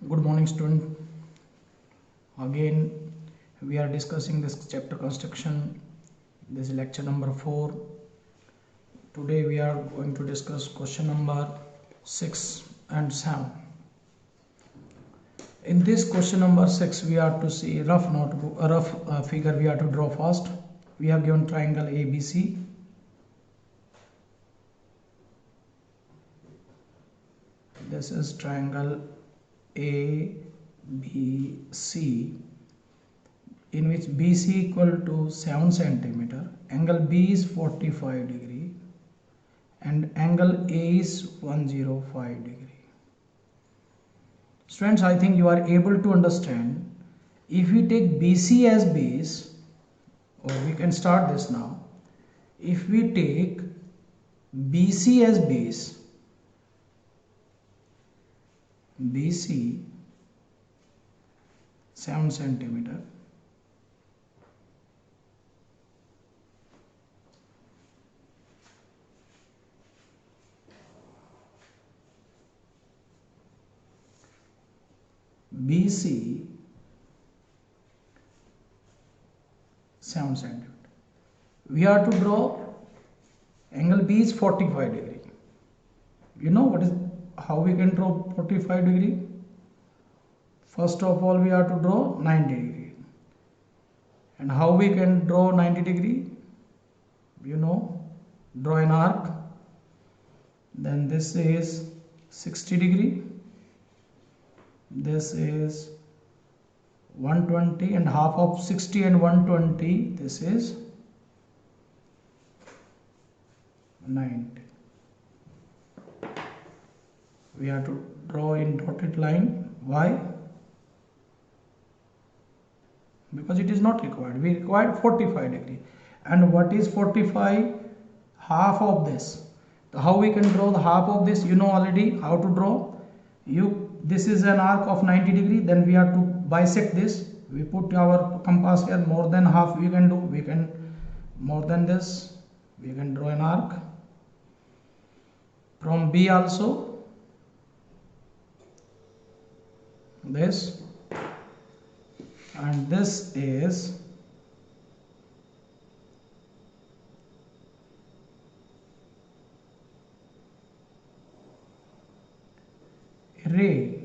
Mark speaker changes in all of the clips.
Speaker 1: Good morning, student. Again, we are discussing this chapter construction. This is lecture number 4. Today we are going to discuss question number 6 and 7. In this question number 6, we are to see rough figure we are to draw first. We have given triangle ABC. This is triangle ABC, in which BC equal to 7 centimeter, angle B is 45 degree and angle A is 105 degree. Students, I think you are able to understand. If we take BC as base, or we can start this now. If we take BC as base, BC 7 centimeter, BC 7 centimeter. We are to draw angle B is 45 degree. You know what is how we can draw 45 degree? First of all, we have to draw 90 degree. And how we can draw 90 degree? You know, draw an arc. Then this is 60 degree. This is 120, and half of 60 and 120, this is 90. We have to draw in dotted line. Why? Because it is not required. We require 45 degree. And what is 45? Half of this. How we can draw the half of this? You know already how to draw. This is an arc of 90 degree. Then we have to bisect this. We put our compass here. More than half we can do. We can more than this. We can draw an arc. From B also. This, and this is ray.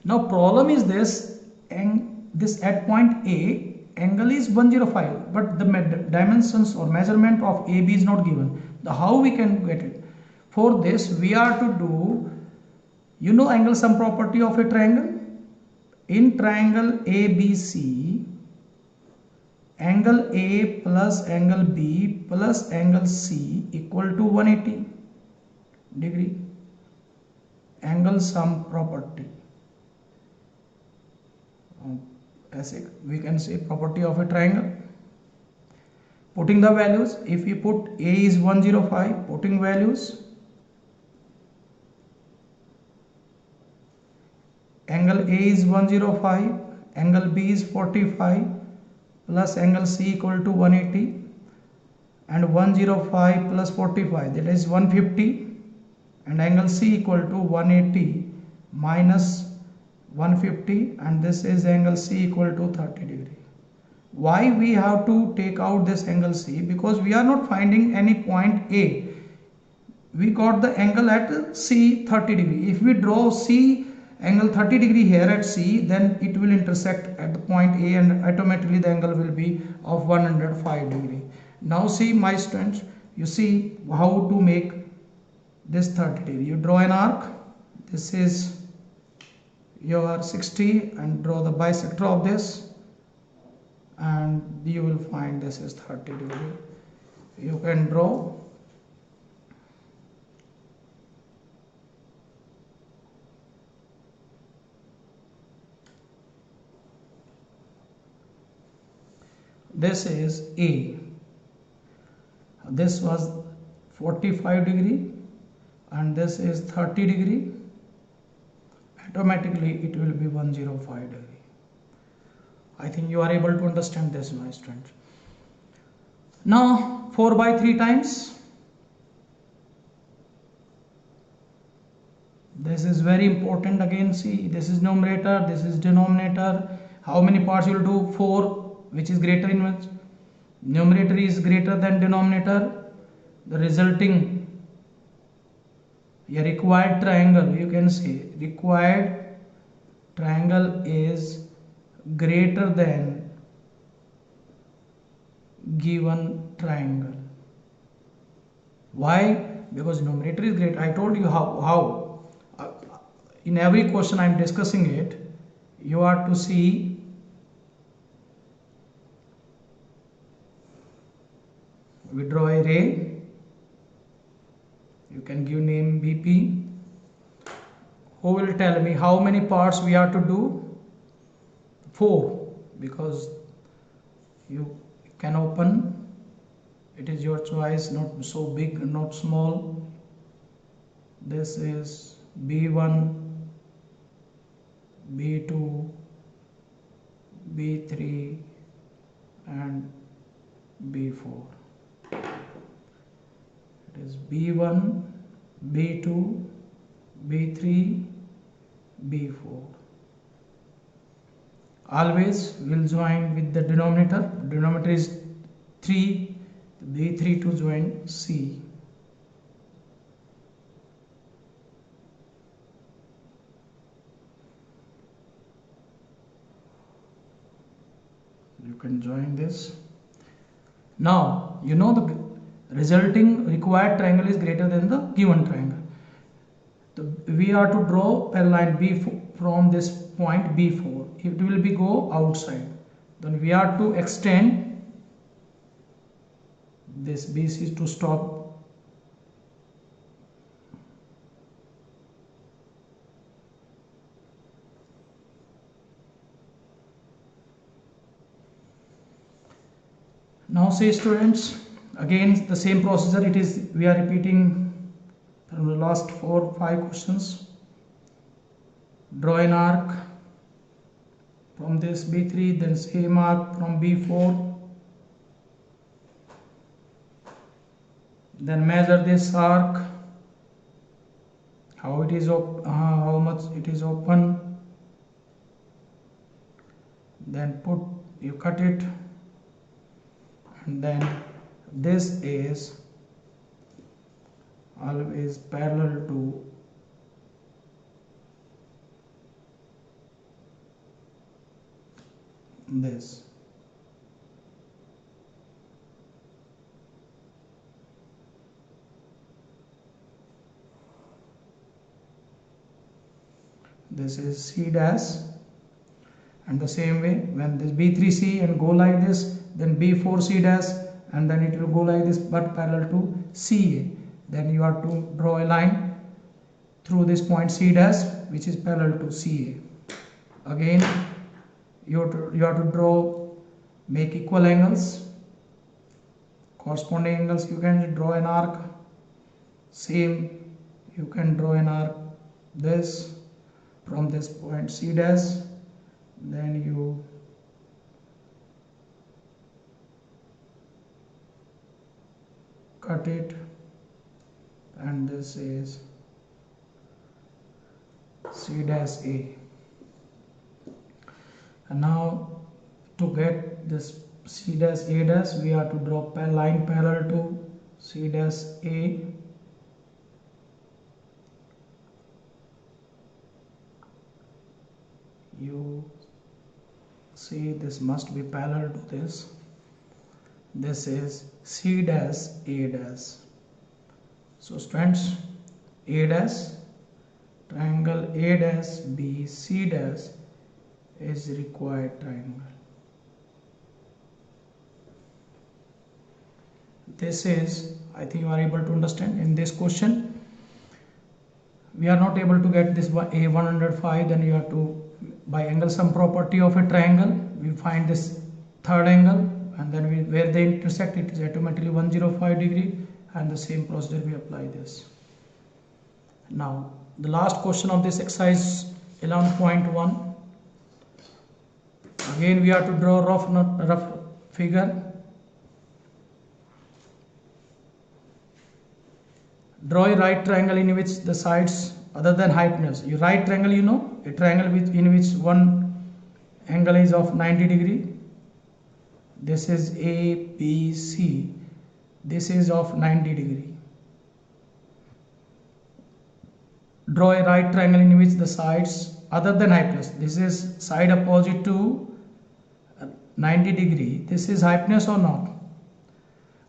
Speaker 1: Now problem is this, and this at point A angle is 105, but the dimensions or measurement of AB is not given. How we can get it? For this we are to do, you know, angle sum property of a triangle. In triangle ABC, angle A plus angle B plus angle C equal to 180 degree. Angle sum property. As we can say property of a triangle. Putting the values, if we put A is 105, putting values, angle A is 105, angle B is 45, plus angle C equal to 180, and 105 plus 45, that is 150, and angle C equal to 180 minus 150, and this is angle C equal to 30 degree. Why we have to take out this angle C? Because we are not finding any point A. We got the angle at C 30 degree. If we draw C angle 30 degree here at C, then it will intersect at the point A, and automatically the angle will be of 105 degree. Now see my students, you see how to make this 30 degree. You draw an arc. This is your 60, and draw the bisector of this, and you will find this is 30 degree. You can draw. This is A. This was 45 degree, and this is 30 degree. Automatically it will be 105 degree. I think you are able to understand this, my students. Now 4 by 3 times This is very important. Again, see, this is numerator, this is denominator. How many parts you will do? 4, which is greater in which? Numerator is greater than denominator. The resulting required triangle, you can say required triangle is greater than given triangle. Why? Because numerator is great. I told you how. In every question I am discussing it. You are to see we draw a ray. You can give name BP. Who will tell me how many parts we are to do? 4, because you can open. It is your choice, not so big, not small. This is B1, B2, B3 and B4. It is B1, B2, B3, B4. Always will join with the denominator. Denominator is 3, B3 to join C. You can join this. Now, you know the resulting required triangle is greater than the given triangle. We are to draw a line B4 from this point B4. It will be go outside. Then we are to extend this BC to stop. Now say students, again the same procedure it is, we are repeating from the last 4-5 questions. Draw an arc from this B3, then same arc from B4, then measure this arc, how it is how much it is open, then you cut it, and then this is always parallel to this. This is C dash, and the same way when this B3C and go like this, then B4C dash, and then it will go like this but parallel to CA. Then you have to draw a line through this point C dash which is parallel to CA. Again you have to draw, make equal angles, corresponding angles. You can draw an arc, same you can draw an arc this from this point C dash, then you cut it, and this is C dash A. And now to get this C dash A dash, we have to draw a line parallel to C dash A. You see this must be parallel to this. This is C dash A dash. So students, A dash, triangle A dash B C dash is required triangle. This is, I think you are able to understand. In this question we are not able to get this by A 105, then you have to, by angle sum property of a triangle, we find this third angle, and then where they intersect it is automatically 105 degree, and the same procedure we apply this. Now the last question of this exercise 11.1. Again we have to draw rough figure. Draw a right triangle in which the sides other than hypotenuse. You right triangle, you know, a triangle in which one angle is of 90 degree. This is ABC. This is of 90 degree. Draw a right triangle in which the sides other than hypotenuse. This is side opposite to 90 degree. This is hypotenuse or not?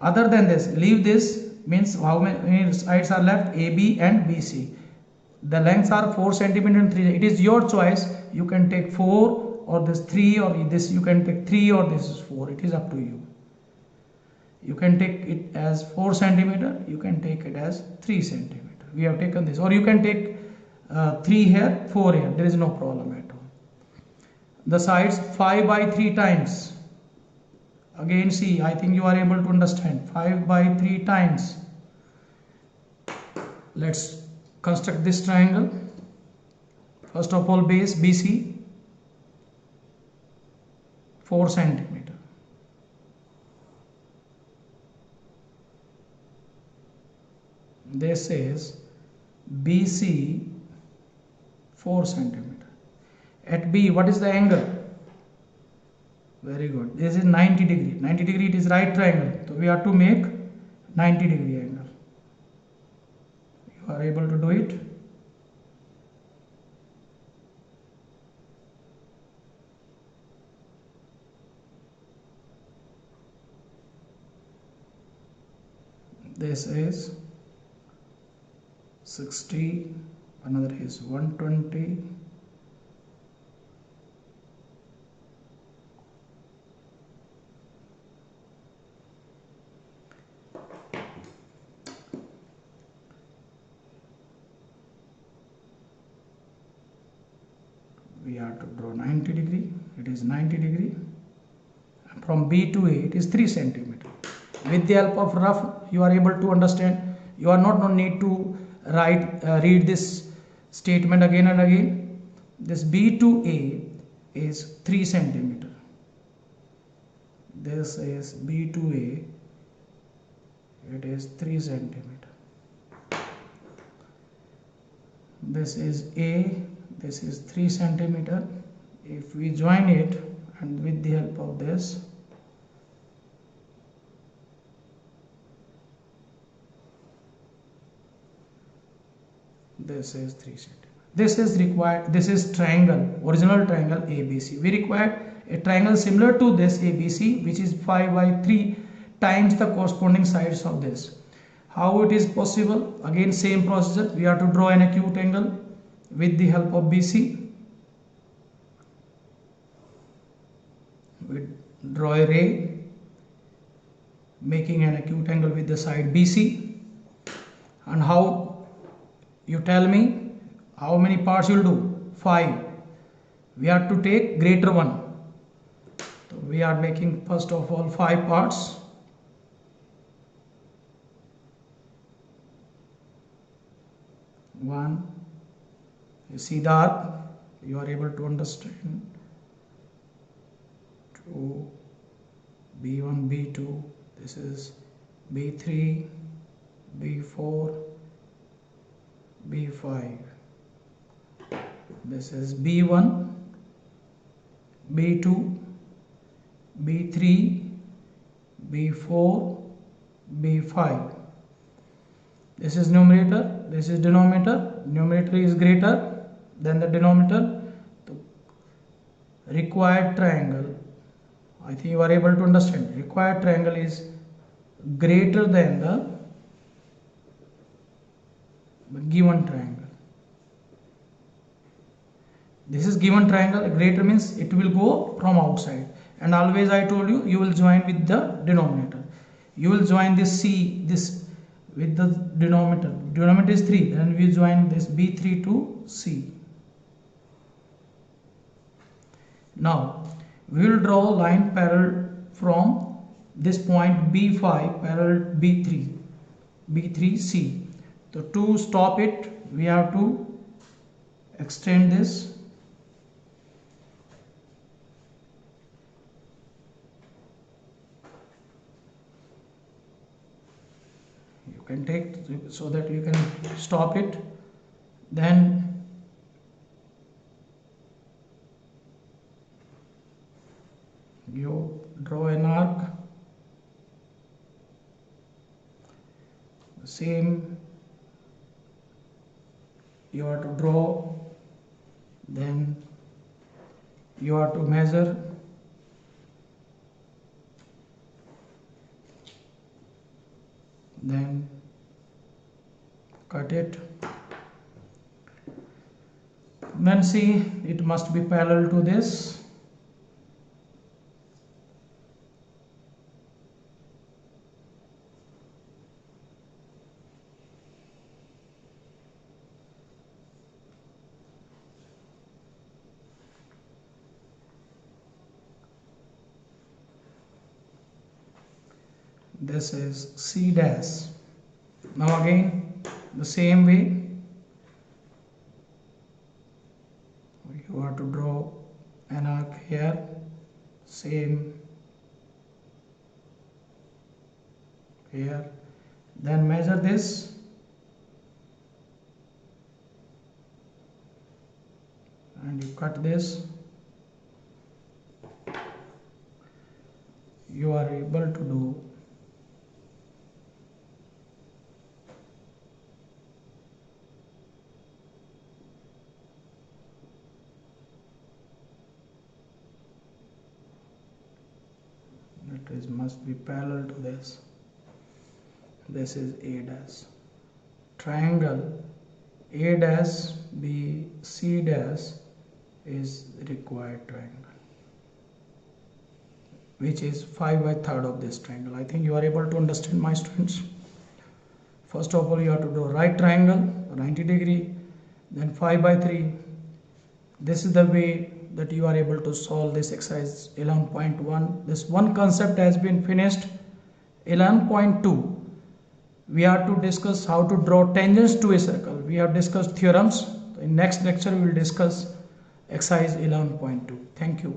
Speaker 1: Other than this, leave this, means how many sides are left? AB and BC. The lengths are 4 centimeter and 3. It is your choice. You can take 4 or this 3, or this you can take 3 or this is 4. It is up to you. You can take it as 4 centimeter. You can take it as 3 centimeter. We have taken this, or you can take 3 here, 4 here. There is no problem at all. The sides 5 by 3 times. Again, see, I think you are able to understand. 5 by 3 times. Let's construct this triangle. First of all, base BC 4 centimeter. This is BC 4 centimeter. At B, what is the angle? Very good. This is 90 degree. 90 degree, it is right triangle. So we have to make 90 degree angle. You are able to do it. This is 60, another is 120. We have to draw 90 degree. It is 90 degree. From B to A, it is 3 centimeter. With the help of rough, you are able to understand. You are not no need to read this statement again and again. This B to A is 3 centimeter. This is B to A. It is 3 centimeter. This is A. This is 3 centimeter. If we join it, and with the help of this, this is 3 centimeter. This is required. This is triangle, original triangle ABC. We require a triangle similar to this ABC, which is 5 by 3 times the corresponding sides of this. How it is possible? Again, same procedure. We have to draw an acute angle with the help of BC. We draw a ray making an acute angle with the side BC. And how? You tell me how many parts you'll do? 5. We have to take greater one. So we are making first of all 5 parts. One. You see the arc, you are able to understand. 2, B1, B2, this is B3, B4, B5. This is B1, B2, B3, B4, B5. This is numerator, this is denominator. Numerator is greater than the denominator. The required triangle, I think you are able to understand. Required triangle is greater than the given triangle. This is given triangle. Greater means it will go from outside. And always I told you, you will join with the denominator. You will join this C, this with the denominator. Denominator is 3. Then we join this B3 to C. Now we will draw a line parallel from this point B5 parallel B3, B3C. So to stop it, we have to extend this. You can take so that you can stop it. Then you draw an arc, same you have to draw, then you have to measure, then cut it, then see it must be parallel to this. This is C dash. Now again the same way you have to draw an arc here, same here, then measure this, and you cut this. You are able to do it is must be parallel to this. This is A dash. Triangle A dash B C dash is required triangle, which is 5/3 of this triangle. I think you are able to understand, my students. First of all, you have to do right triangle 90 degree, then 5/3. This is the way that you are able to solve this exercise 11.1. This one concept has been finished. 11.2, we have to discuss how to draw tangents to a circle. We have discussed theorems. In next lecture we will discuss exercise 11.2. Thank you.